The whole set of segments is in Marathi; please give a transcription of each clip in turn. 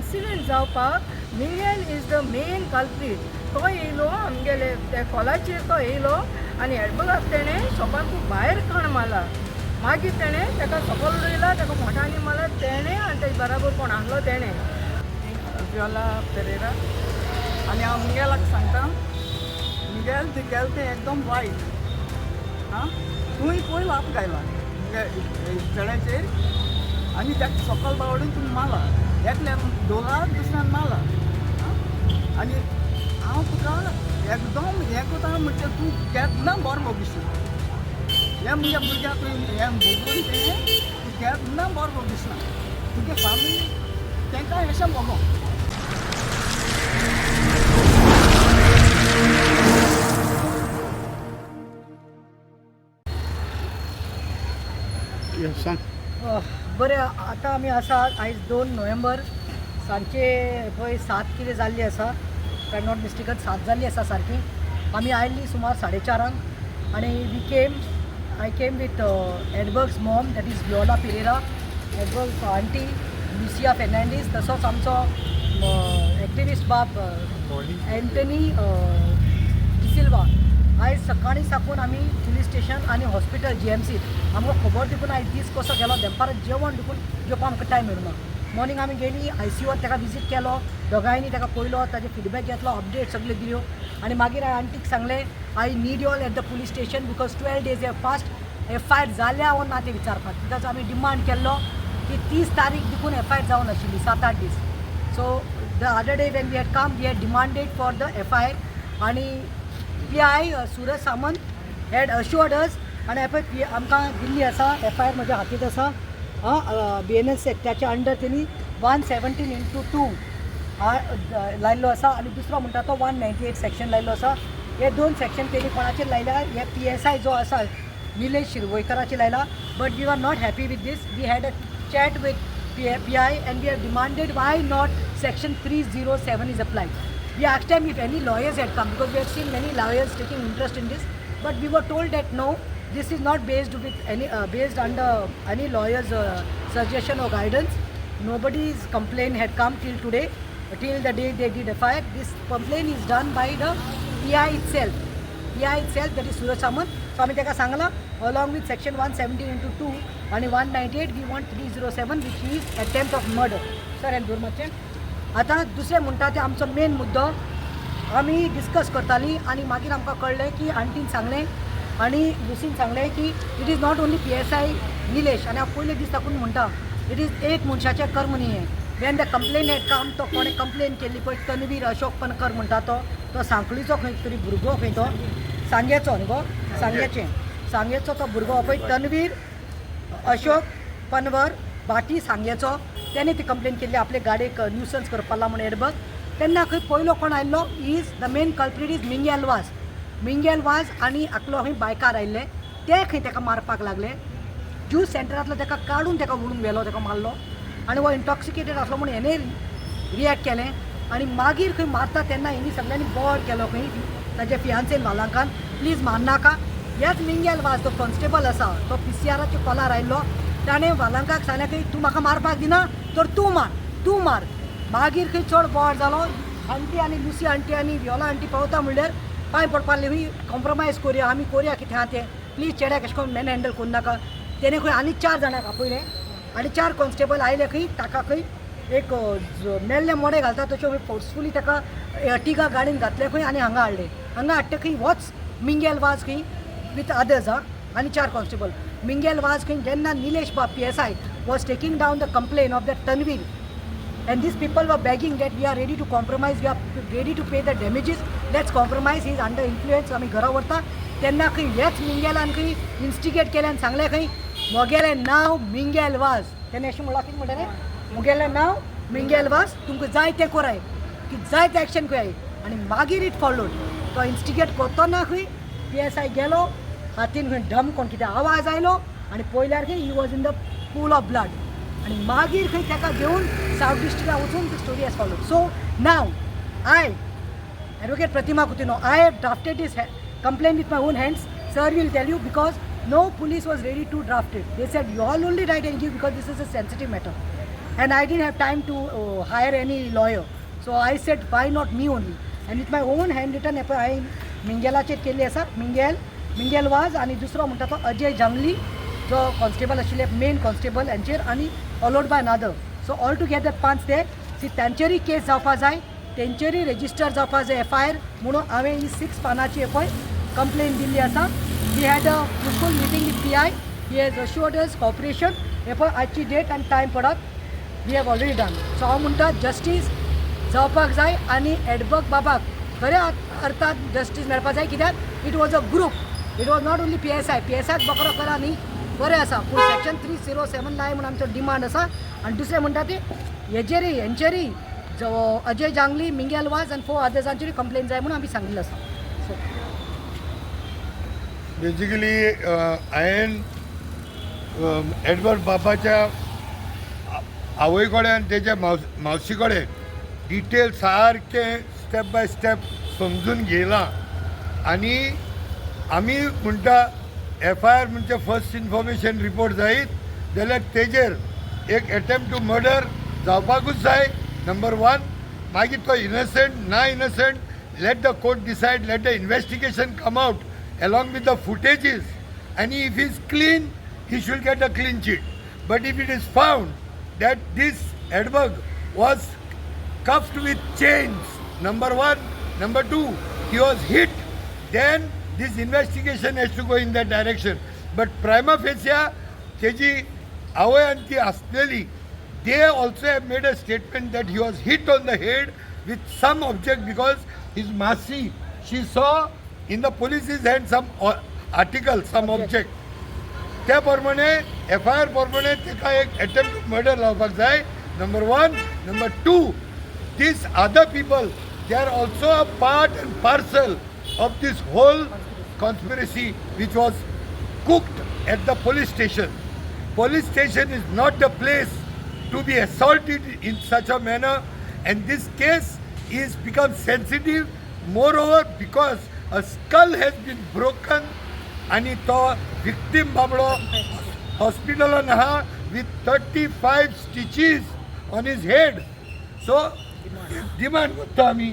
इन्सिडेंट जावपाक Mingel is the main culprit. तो येयलो आमगेले त्या कॉलाचेर तो येयलो आनी हेडबगाक तेणें शॉपाकूच भायर खण मारला. मागीर तेणें ताका सकयल उडयला, ताका मोठांनी मारला तेणें आनी तेजे बराबर कोण आहलो तेणें. व्हियोला पेरेरा आनी हांव मिगेलाक सांगता, मिगेल तें गेलें तें एकदम वायट. तुवें पयलो आप गायला चेड्याचेर आनी ताका सकयल बावडून तुमी मारला, एकल्यान दोला दुसऱ्यान मारला. आनी हांव तुका एकदम हें कोता म्हणजे तूं केन्ना बरो दिसना. हे म्हज्या भुरग्याक हें भोगून तें तूं केन्ना बरो दिसना. तुगे फामीली तांकां अशें बगो. बरें, आतां आमी आसा आयज 2 नोव्हेंबर सांजचे पळय 7 कितें जाल्ली आसा, आय नॉट मिस्टेकन 7 जाल्ली आसा सारकी. आमी आयल्ली सुमार 4:30 आनी I came with Edberg's mom, that is Viola Pereira, Edberg's aunty Lucia Fernandes, तसोच आमचो एक्टिविस्ट बाब एंटनी डिसिल्वा. आयज सकाळीं साकून आमी पुलीस स्टेशन आनी हॉस्पिटल GMC आमकां खबर दिवून आयज दीस कसो गेलो, दनपार जेवण दिवून जेवपाक आमकां टायम मेळूना. मॉर्निंग आमी गेली ICUत ताका विजीट केलो, दोगांयनी ताका पयलो, ताजे फीडबॅक घेतलो, अपडेट सगळे दिल्यो आनी मागीर हांवें आंटीक सांगलें I need you all at the police station because 12 days हे फास्ट FIR जाल्या वा ना ते विचारपाक. बिकॉज आमी डिमांड केल्लो की 30 तारीख देखून FIR जावन आशिल्ली 7-8 दीस. So the other day when we had come we had demanded for the FIR आनी PI Suraj Samant had assured us आनी पळय आमकां दिल्ली आसा FIR म्हज्या हातींत आसा. BNS एक्टाच्या अंडर तेणी 117/2 लायल्लो आसा आनी दुसरो म्हणटा तो 198 सेक्शन लायल्लो आसा. हे 2 सेक्शन तेणी कोणाचेर लायल्या, हे PSI जो आसा निलेश शिरवयकराचेर लायला. But we are not happy with this. We had a chat with PI and we have demanded why not section 307 is applied. We asked them if any lawyers had come because we have seen many lawyers taking interest in this, but we were told that no, this is not based with any based under any lawyer's suggestion or guidance. Nobody's complaint had come till today, till the day they did FIR. This complaint is done by the PI itself. PI itself, that is Suraj Samant. So आमी ताका सांगला along with section 117/2 आणि 198 we want 307 which is attempt of murder. Sir हे दूर मातशें. आतां दुसरें म्हणटा तें आमचो मेन मुद्दो आमी डिस्कस करतालीं आनी मागीर आमकां कळ्ळें की आंटीन सांगलें आनी लुसीन सांगलें की it is not only PSI Nilesh. आनी हांव पयले दीस ताकून म्हणटा इट इज एक मनशाचें कर्म न्ही हें. वेन द कंप्लेन हेड कम, तो कोणें कंप्लेन केल्ली पळय तन्वीर अशोक पनकर म्हणटा तो सांखळीचो खंय तरी भुरगो, खंय तो सांगेचो न्ही गो, सांगेचो तो भुरगो पळय तन्वीर अशोक पनवर भाटी सांगेचो, त्याने ती कंप्लेन केल्ली आपले गाडयेक न्यूसन्स करपाला म्हणून एडबग. तेन्ना खंय पयलो कोण आयल्लो is the main कल्प्रीट is Mingel वाज आनी आकलो खंय बायकार आयिल्ले ते खंय ताका मारपाक लागले. ज्यूस सेंटरांतलो ताका काडून ताका उडून व्हेलो, ताका मारलो आनी हो इंटॉक्सिकेटेड आसलो म्हणून हेणे रियॅक्ट केलें आनी मागीर खंय मारता तेन्ना हेणी सगळ्यांनी बोर्ड केलो खंय ताजे फियांसेन वालांकान प्लीज मारनाका. हेच मिंगेल वाज तो कॉन्स्टेबल आसा तो PCRाच्या कॉलार आयिल्लो, ताणें वालांकाक सांगलें की तूं म्हाका मारपाक दिना तर तूं मार. मागीर खंय चड बोवाळ जालो. आंटी आनी लुसी आंटी आनी व्हियोला आंटी पावता म्हणल्यार पांय पडपाक लागली, कॉम्प्रोमायज करुया, आमी करुया कितें आहा तें, प्लीज चेड्याक अशें करून मॅन हँडल करूं नाका. तेणें खंय आनी 4 जाणांक आपयलें आनी 4 कॉन्स्टेबल आयले खंय ताका खंय एक मेल्ले मोडे घालता तशें खंय फोर्सफुली ताका अर्टिगा गाडीन घातले खंय आनी हांगा हाडटे खंय होच मिंगेल वाज खंय with others and 4 constable. Miंगेल was going जेन्ना Nilesh Bab PSI was taking down the complaint of that Tanveer and these people were begging that we are ready to compromise, we are ready to pay the damages, let's compromise, he is under influence. आमी घरा व्हरता तेन्ना खंय हेच मिंगेलान खंय इन्स्टिगेट केलें आनी सांगलें खंय म्हगेलें नांव मिंगेल वाज. तेणें अशें म्हणलां कितें म्हणटालें म्हगेलें नांव मिंगेल वाज, तुमकां जाय तें कोराय, की जाय तें एक्शन कोराय. आनी मागीर इट फॉलोड. तो इन्स्टिगेट करतना खंय PSI गेलो, हातीन खंय ढम कोण कितें आवाज आयलो आनी पळयल्यार खंय he was in the pool of blood आनी मागीर खंय ताका घेवन सावथ डिस्ट्रिक्टाक वचून the story has followed. So now I advocate Pratima Coutinho I have drafted this complaint with my own hands. Sir will tell you because no police was ready to draft it. They said you all only write and give because this is a sensitive matter. and I didn't have time to hire any lawyer. So I said, why not me only? And with my own handwritten F I मिंगेलाचेर केल्ली आसा. मिंगेल वाज आनी दुसरो म्हणटा तो अजय जांगली जो कॉन्स्टेबल आशिल्ले मेन कॉन्स्टेबल हांचेर आनी followed by another. So all together 5 ते सी तांचेरूय केस जावपा जाय, तेंचेरूय रेजिस्टर जावपा जाय FIR म्हणून हांवें ही 6 पानाची कंप्लेन दिल्ली आसा. We had a full meeting with PI. He has assured us cooperation. आजची डेट आनी टायम पडत we have already done. So हांव म्हणटा जस्टीस जावपाक जाय आनी एडबर्ग बाबाक खऱ्या अर्थान जस्टीस मेळपाक जाय. कित्याक it was a group, it was not only PSI बकरो करा न्ही बरें आसा, पूण सेक्शन 307 लाय म्हणून आमचो डिमांड आसा. आनी दुसरें म्हणटा ते हेंचेरूय जो अजय जांगली, मिंगेल वाज आनी 4 अदर्सांचेरूय कंप्लेन जाय म्हणून आमी सांगिल्लो आसा. सो बेसिकली हांवें एडवर्ड बाबाच्या आवय कडेन आनी तेच्या मावशी कडेन डिटेल सारके स्टेप बाय स्टेप समजून घेयलां. आनी आमी म्हणटा FIR म्हणजे फर्स्ट इन्फॉर्मेशन रिपोर्ट जायत जाल्यार तेजेर एक अटेम्प्ट टू मर्डर जावपाकूच जाय नंबर 1. मागीर तो इनोसंट ना innocent let the court decide, let the investigation come out along with the footages, and if he is clean he should get a clean sheet. But if it is found that this Edberg was cuffed with chains, number 1, number 2, he was hit, then this investigation has to go in that direction. But prima facie तेजी आवय आनी ती आसलेली they also have made a statement that he was hit on the head with some object because his masi, she saw in the police's hand some article, some object. त्या प्रमाणे FIR प्रमाणे तेका एक attempt to murder लावपाक जाय number 1. number 2, these other people, they are also a part and parcel of this whole conspiracy which was cooked at the police station. Police station is not the place to be assaulted in such a manner, and this case is become sensitive moreover because a skull has been broken and to victim bablo hospital aहा with 35 stitches on his head. So demand करतो आमी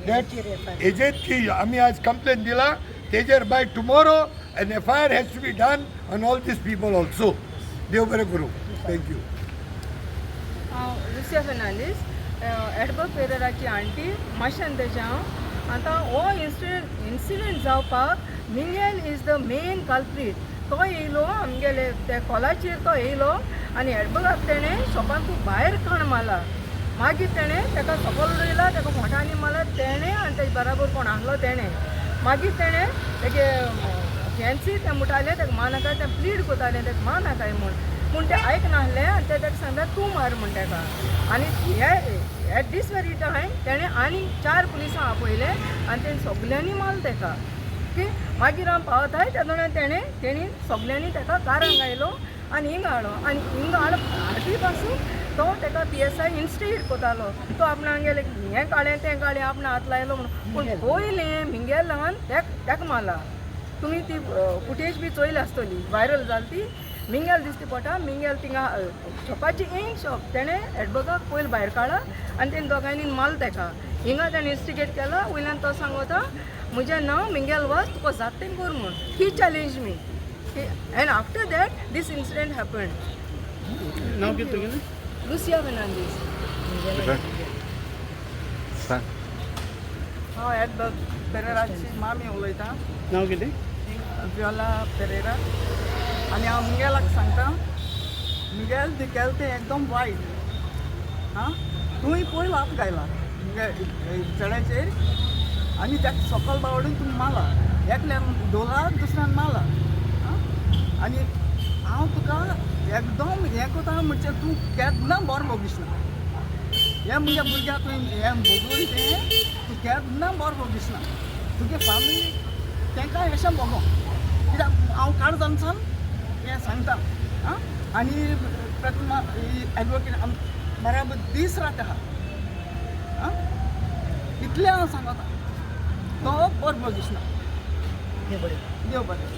that हेजेर की आमी आज कंप्लेन दिला तेजेर by tomorrow an FIR has to be done on all these people also. देव बरें करूं. Thank you. लुसिया फेर्नांडीस, एडबर्ग पेरेराची आंटी माशेन तेच्या आतां हो इन्सिडेंट जावपाक Mingel is the main culprit. तो येयलो आमगेले त्या कॉलाचेर तो येयलो आनी एडबर्गाक तेणें शॉपांतून भायर खण मारला. मागीर तेणें ताका सकयल उडयला, ताका मोठांनी मारला तेणें आनी तेजे बराबर कोण आहलो तेणें. मागीर तेणें तेगे फॅन्सी ते म्हणटाले ताका मानाका, ते प्लीड कोताले ताका मानाकाय म्हूण, पूण ते आयकनासले आनी ते ताका सांगता तूं मार म्हूण ताका. आनी हे एट दीस वेरी टायम तेणें आनी 4 पुलिसां आपयले आनी तेणी सगल्यांनी मारले ताका. ओके, मागीर हांव पावताय तेदोना तेणी सगल्यांनी ताका कारांक घायलो आनी हिंगा हाडलो. आनी हिंगा हाडपी पासून तो ताका PSI इन्स्टिगेट कोतालो. तो आपणाक गेले हें काळें तें काळें आपणा हात लायलो म्हणून, पूण पयलें मिंगेल लावन ताका मारला. तुमी ती फुटेज बी चोयली आसतली, व्हायरल जाली ती. मिंगेल दिसती पडटा, मिंगेल थिंगा शॉपाची एक शॉप तेणें एडबर्गाक पयलीं भायर काडला आनी तेणी दोगांयनी मारलो ताका. हिंगा तेणें इन्स्टिगेट केला. वयल्यान तो सांगता म्हजें नांव मिंगेल वाज, तुका जाता तें कर म्हूण. He challenge me. And after that this incident happen. नाव कितें तुगेलें? लुसिया फेर्नांडीस. हांव एडबर्ग पेरेराची मामी उलयतां. नाव कितें? वियोला पेरेरा. आनी हांव मिंगेलाक सांगता मिंगेल ती केलें तें एकदम वायट. तुवें पयलो हात घायला चेड्याचेर आनी ताका सकयल बावडून तुमी मारला. एकल्यान दोला दुसऱ्यान मारला. आनी हांव तुका एकदम हें कोता म्हणजे तूं केन्ना बरो भोगिसना. हें म्हज्या भुरग्याक तुवें हें भोगून तें तूं केन्ना बरो भोगिसना. तुगे फॅमिली तांकां अशें भोगो. कित्याक हांव काणकोणसान हें सांगता. आनी प्रतिमा एडवोकेट बराबर दीस रात आहा. इतलें हांव सांगता तो बरो भोगिसना. देव बरें.